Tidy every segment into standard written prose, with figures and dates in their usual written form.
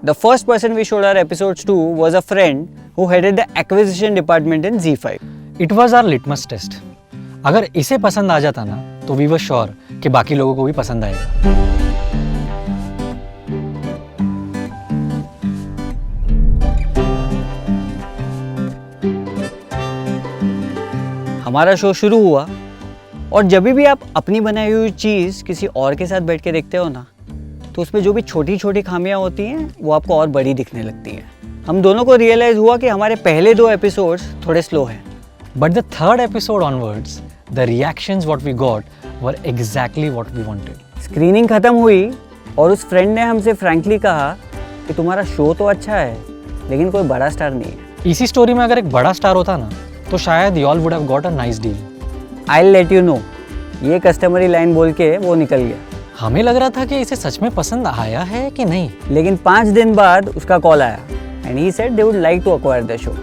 The first person we showed our episodes to was a friend who headed the acquisition department in ZEE5. It was our litmus test. अगर इसे पसंद आ जाता ना तो we were sure कि बाकी लोगों को भी पसंद आएगा. हमारा शो शुरू हुआ और जब भी आप अपनी बनाई हुई चीज़ किसी और के साथ बैठ के देखते हो ना तो उसमें जो भी छोटी छोटी खामियां होती हैं वो आपको और बड़ी दिखने लगती हैं. हम दोनों को रियलाइज़ हुआ कि हमारे पहले 2 एपिसोड्स थोड़े स्लो हैं. But the third episode onwards, the reactions what we got were exactly what we wanted. Screening ख़त्म हुई और उस फ्रेंड ने हमसे फ्रैंकली कहा कि तुम्हारा शो तो अच्छा है लेकिन कोई बड़ा स्टार नहीं है. इसी स्टोरी में अगर एक बड़ा स्टार होता ना तो शायद y'all would have got a nice deal. I'll let you know. ये कस्टमरी लाइन बोल के वो निकल गया. हमें लग रहा था कि इसे सच में पसंद आया है कि नहीं. लेकिन 5 दिन बाद उसका कॉल आया and he said they would like to acquire the show.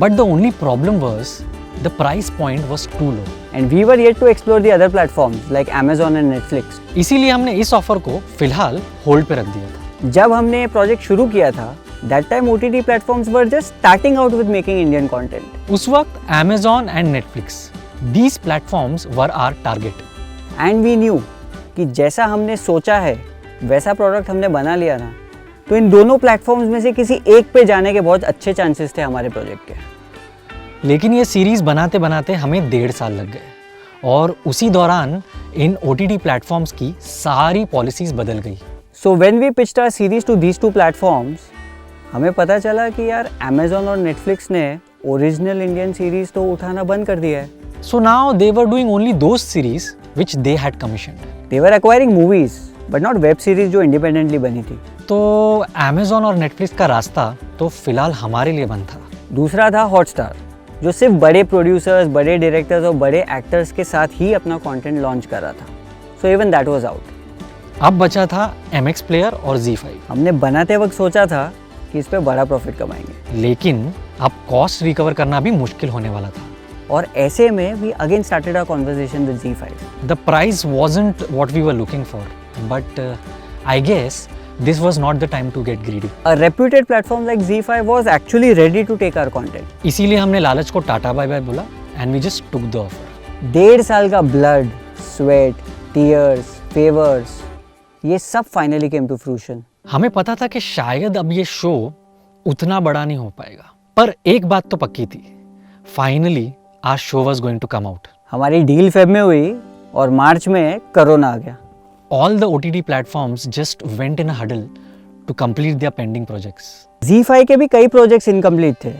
But the only problem was the price point was too low. And we were yet to explore the other platforms like Amazon and Netflix. इसीलिए हमने इस offer को फिलहाल hold पे रख दिया था. जब हमने ये प्रोजेक्ट शुरू किया था that time OTT platforms were just starting out with making Indian content. उस वक्त Amazon and Netflix, these platforms were our target. And we knew कि जैसा हमने सोचा है वैसा प्रोडक्ट हमने बना लिया ना तो इन दोनों प्लेटफॉर्म्स में से किसी एक पे जाने के बहुत अच्छे चांसेस थे हमारे प्रोजेक्ट के. लेकिन ये सीरीज बनाते बनाते हमें 1.5 साल लग गए और उसी दौरान इन OTT प्लेटफॉर्म्स की सारी पॉलिसीज बदल गई. So when we pitched our series to these 2 platforms हमें पता चला कि यार Amazon और Netflix ने ओरिजिनल इंडियन सीरीज तो उठाना बंद कर दिया है. So now they were doing only those series which they had commissioned. They were acquiring movies, but not web series जो independently बनी थी. तो Amazon और Netflix का रास्ता तो फिलहाल हमारे लिए बंद था. दूसरा था Hotstar, जो सिर्फ बड़े प्रोड्यूसर्स, बड़े डायरेक्टर्स और बड़े एक्टर्स के साथ ही अपना कंटेंट लॉन्च कर रहा था. So even that was out. अब बचा था MX Player और ZEE5. हमने बनाते वक्त सोचा था कि इस पे बड़ा प्रॉफिट कमाएंगे. लेकिन अब कॉस्ट रिकवर करना भी मुश्किल होने वाला था. और ऐसे में we again started our conversation with ZEE5. The price wasn't what we were looking for, but I guess this was not the time to get greedy. A reputed platform like ZEE5 was actually ready to take our content. इसीलिए हमने लालच को tata bye bye बोला and we just took the offer. 1.5 साल का blood, sweat, tears, favors, ये सब finally came to fruition. हमें पता था कि शायद अब ये शो उतना बड़ा नहीं हो पाएगा, पर एक बात तो पक्की थी. Finally, our show was going to come out. हमारी डील फेब में हुई और मार्च में कोरोना आ गया. All the OTT platforms just went in a huddle to complete their pending projects. ZEE5 के भी कई प्रोजेक्ट्स इनकम्प्लीट थे,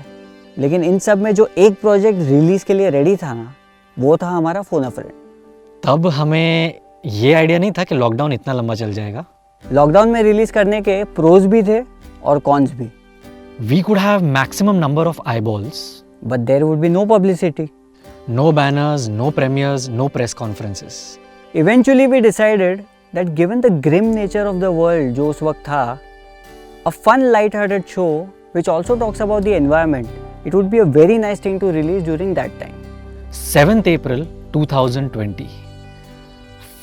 लेकिन इन सब में जो एक प्रोजेक्ट रिलीज के लिए रेडी था ना वो था हमारा फोन अ फ्रेंड. तब हमें ये आइडिया नहीं था कि लॉकडाउन इतना लंबा चल जाएगा. लॉकडाउन में रिलीज करने के प्रोज भी थे और कॉन्स भी. We could have maximum number of eyeballs. But there would be no publicity. No banners, no premieres, no press conferences. Eventually we decided that given the grim nature of the world जो उस वक्त था, a fun light-hearted show which also talks about the environment, it would be a very nice thing to release during that time. 7th April 2020.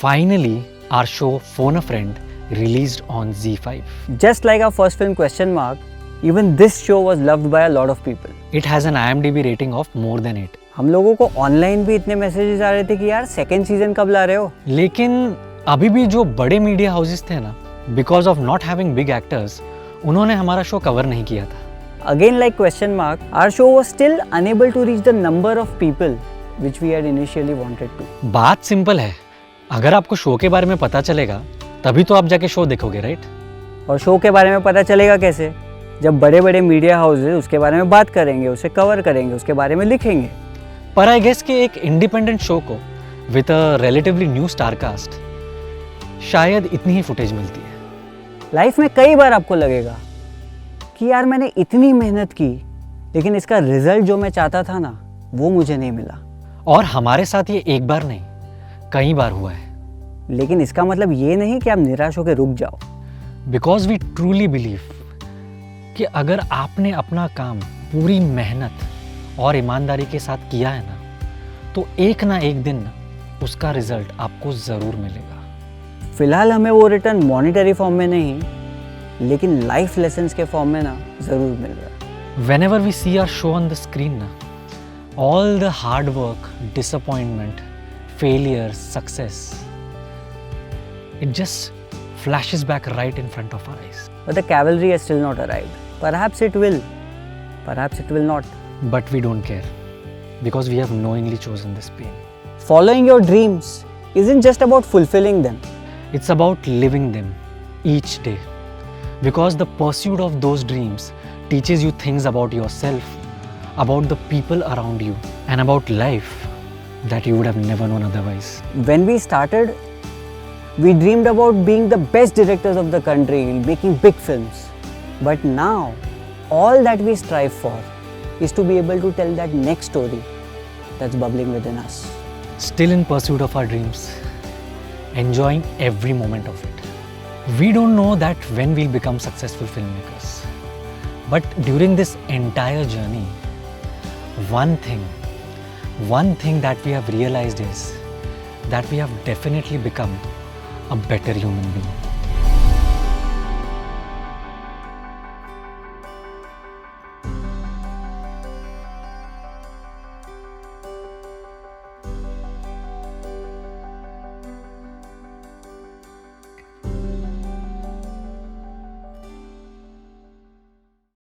Finally, our show Phone a Friend released on ZEE5. Just like our first film Question Mark, even this show was loved by a lot of people. It has an IMDb rating of more than 8. हम लोगों को online भी इतने messages आ रहे थे कि यार second season कब ला रहे हो. लेकिन अभी भी जो बड़े मीडिया हाउसेस थे ना, because of not having big actors, उन्होंने हमारा शो कवर नहीं किया था. Again like Question Mark, our show was still unable to reach the number of people which we had initially wanted to. बात simple है, अगर आपको शो के बारे में पता चलेगा तभी तो आप जाके शो देखोगे, राइट? और शो के बारे में पता चलेगा कैसे? जब बड़े बड़े मीडिया हाउसेस उसके बारे में बात करेंगे, उसे कवर करेंगे, उसके बारे में लिखेंगे. पर आई गेस कि एक इंडिपेंडेंट शो को with a relatively new star cast शायद इतनी ही फुटेज मिलती है. लाइफ में कई बार आपको लगेगा कि यार मैंने इतनी मेहनत की लेकिन इसका रिजल्ट जो मैं चाहता था ना वो मुझे नहीं मिला. और हमारे साथ ये एक बार नहीं कई बार हुआ है. लेकिन इसका मतलब ये नहीं कि आप निराश होकर रुक जाओ. बिकॉज वी ट्रूली बिलीव कि अगर आपने अपना काम पूरी मेहनत और ईमानदारी के साथ किया है ना तो एक ना एक दिन ना उसका रिजल्ट आपको ज़रूर मिलेगा. फिलहाल हमें वो रिटर्न मॉनिटरी फॉर्म में नहीं लेकिन लाइफ लेसन्स के फॉर्म में ना ज़रूर मिल रहा है. Whenever we see our show on the screen, na, all the hard work, disappointment, failure, success, it just flashes back right in front of our eyes. But the cavalry has still not arrived. Perhaps it will. Perhaps it will not. But we don't care because we have knowingly chosen this pain. Following your dreams isn't just about fulfilling them. It's about living them each day because the pursuit of those dreams teaches you things about yourself, about the people around you, and about life that you would have never known otherwise. When we started, we dreamed about being the best directors of the country, making big films. But now, all that we strive for is to be able to tell that next story that's bubbling within us. Still in pursuit of our dreams, enjoying every moment of it. We don't know that when we'll become successful filmmakers. But during this entire journey, one thing that we have realized is that we have definitely become a better human being.